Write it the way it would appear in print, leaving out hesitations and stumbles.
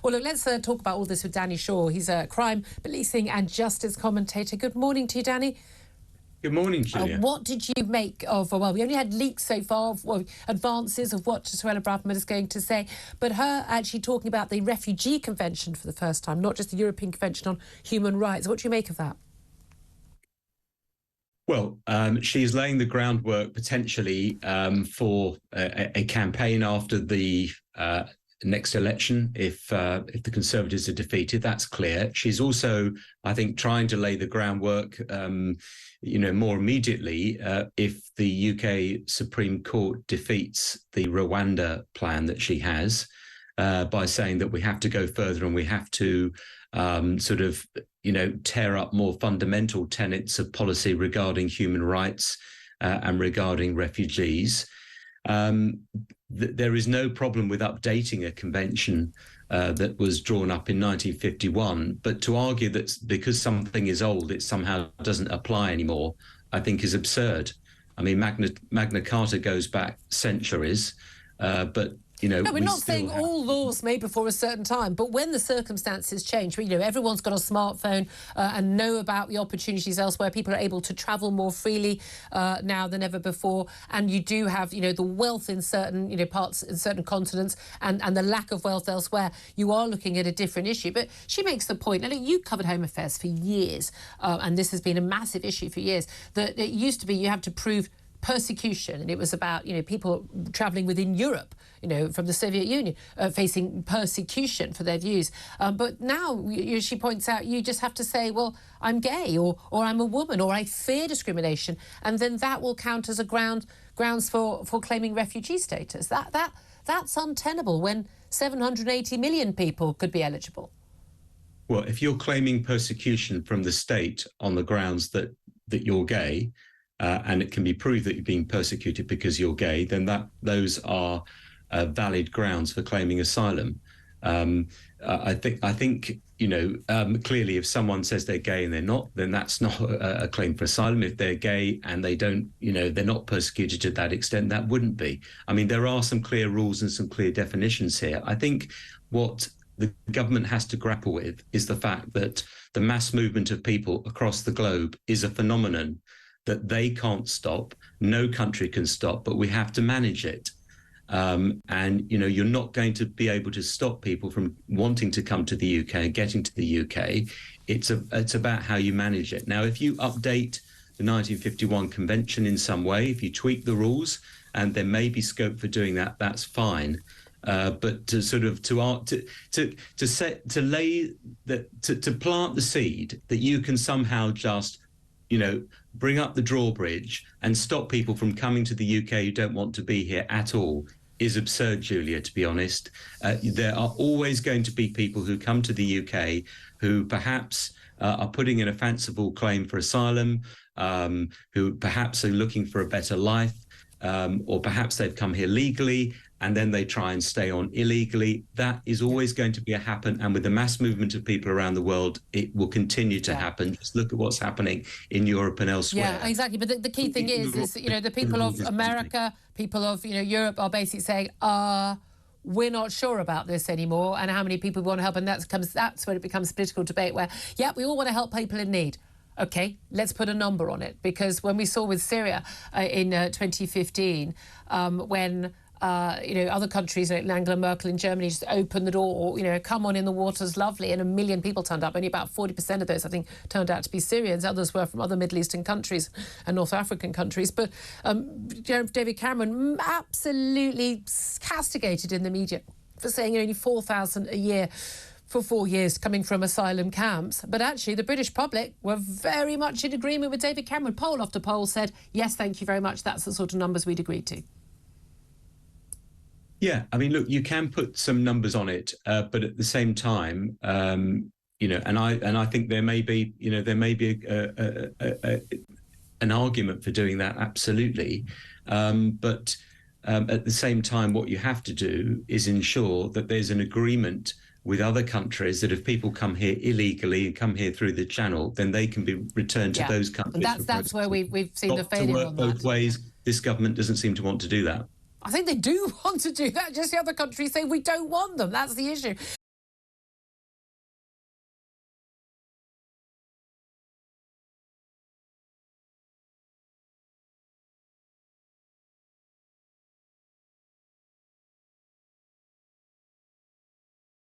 Well, look, let's talk about all this with Danny Shaw. He's a crime, policing and justice commentator. Good morning to you, Danny. Good morning, Julia. What did you make of, well, we only had leaks so far of advances of what Suella Braverman is going to say, but her actually talking about the Refugee Convention for the first time, not just the European Convention on Human Rights. What do you make of that? Well, she's laying the groundwork potentially for a campaign after the next election if the Conservatives are defeated. That's clear. She's also, I think, trying to lay the groundwork, more immediately if the UK Supreme Court defeats the Rwanda plan that she has, by saying that we have to go further and we have to tear up more fundamental tenets of policy regarding human rights and regarding refugees. There is no problem with updating a convention that was drawn up in 1951, but to argue that because something is old, it somehow doesn't apply anymore, I think is absurd. I mean, Magna Carta goes back centuries, but no, we're not saying all laws made before a certain time, but when the circumstances change, everyone's got a smartphone and know about the opportunities elsewhere. People are able to travel more freely now than ever before, and you do have, the wealth in certain, parts in certain continents, and the lack of wealth elsewhere. You are looking at a different issue. But she makes the point, and you covered Home Affairs for years, and this has been a massive issue for years, that it used to be you have to prove persecution, and it was about people travelling within Europe, from the Soviet Union, facing persecution for their views. But now, she points out, you just have to say, well, I'm gay, or I'm a woman, or I fear discrimination, and then that will count as a grounds for claiming refugee status. That's untenable when 780 million people could be eligible. Well, if you're claiming persecution from the state on the grounds that you're gay, and it can be proved that you're being persecuted because you're gay, then those are valid grounds for claiming asylum. I think clearly, if someone says they're gay and they're not, then that's not a claim for asylum. If they're gay and they don't, they're not persecuted to that extent, that wouldn't be. I mean, there are some clear rules and some clear definitions here. I think what the government has to grapple with is the fact that the mass movement of people across the globe is a phenomenon that they can't stop, no country can stop, but we have to manage it. And you're not going to be able to stop people from wanting to come to the UK and getting to the UK. It's about how you manage it. Now, if you update the 1951 Convention in some way, if you tweak the rules, and there may be scope for doing that, that's fine. But to plant the seed that you can somehow just bring up the drawbridge and stop people from coming to the UK who don't want to be here at all is absurd, Julia, to be honest. There are always going to be people who come to the UK who perhaps are putting in a fanciful claim for asylum, who perhaps are looking for a better life, or perhaps they've come here legally and then they try and stay on illegally. That is always going to happen. And with the mass movement of people around the world, it will continue to happen. Just look at what's happening in Europe and elsewhere. Yeah, exactly. But the key thing is the people of America, people of, Europe are basically saying, we're not sure about this anymore and how many people want to help. And that's when it becomes a political debate where, we all want to help people in need. OK, let's put a number on it, because when we saw with Syria in 2015, when other countries, like Angela Merkel in Germany, just opened the door, come on in, the water's lovely, and 1 million people turned up. Only about 40% of those, I think, turned out to be Syrians. Others were from other Middle Eastern countries and North African countries. But David Cameron absolutely castigated in the media for saying only 4,000 a year for 4 years coming from asylum camps. But actually, the British public were very much in agreement with David Cameron. Poll after poll said, yes, thank you very much. That's the sort of numbers we'd agreed to. Yeah, I mean, look, you can put some numbers on it, but at the same time, and I think there may be an argument for doing that, absolutely. But at the same time, what you have to do is ensure that there's an agreement with other countries that if people come here illegally and come here through the channel, then they can be returned to those countries. And that's where we've seen the failure on that. Both ways. This government doesn't seem to want to do that. I think they do want to do that. Just the other countries say we don't want them. That's the issue.